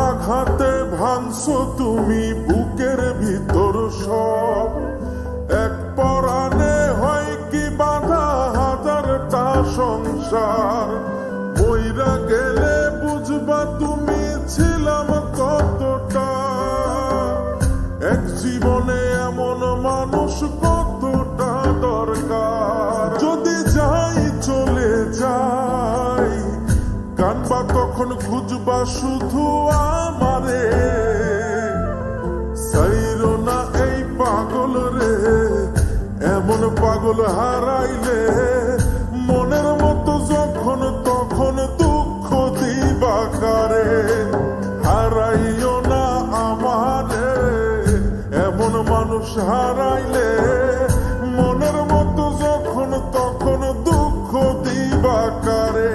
আঘাতে ভাঙছো তুমি বুকের ভিতর সব। এক পরাণে হয় কি বাধা হাজারটা সংসার। মইরা গেলে বুঝবা তুমি ছিলাম কতটা। এক জীবনে এমন মানুষ কতটা দরকার। যদি যাই চলে যাই কানবা তখন খুঁজবা শুধু আমারে। সাইরো না এই পাগল রে, এমন পাগল হারাইলে মনের মতো যখন তখন দুঃখ দিবা কারে। হারাইও না আমারে, এমন মানুষ হারাইলে মনের মতো যখন তখন দুঃখ দিবা কারে।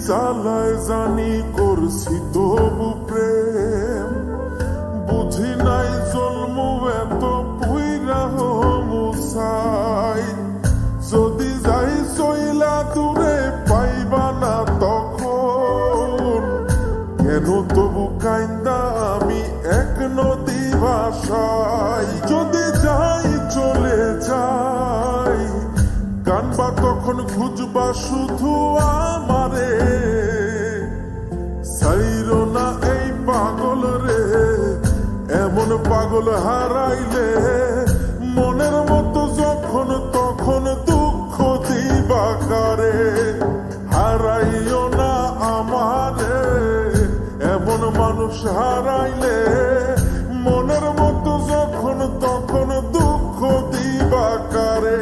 জ্বালায় জানি করছি তবু প্রেম, বুঝি নাই জন্ম এত পুইরা মুসাই। যদি যাই চইলা দূরে পাইবা না তখন, কেন তবু কাইন্দা আমি এক নদী ভাষাই। যদি যাই চলে যাই কানবা তখন খুঁজবা শুধু আমারে। সাইরো না এই পাগল রে, এমন পাগল হারাইলে মনের মতো যখন তখন দুঃখ দিবা কারে। হারাইও না আমারে, এমন মানুষ হারাইলে মনের মতো যখন তখন দুঃখ দিবা কারে।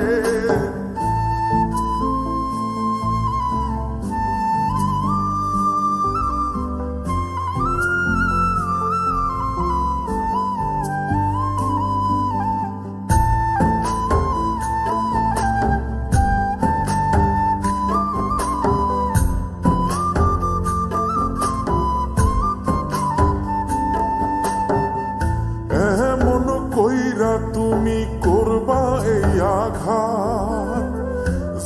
এমন কইরা তুমি করবা এই আঘাত,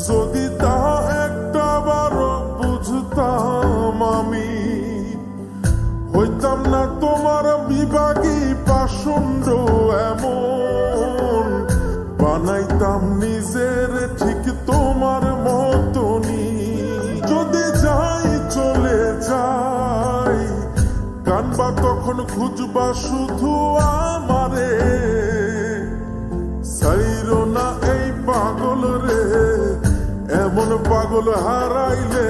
যদি তা একটা বার বুঝতাম আমি হইতাম না তোমার বিভাগী পাষণ্ড এমন। বানাইতাম নিজের ঠিক তোমার মতনই। যদি যাই চলে যাই কানবা তখন খুঁজবা শুধু আমারে। সাইরো না এই পাগল রে, এমন পাগল হারাইলে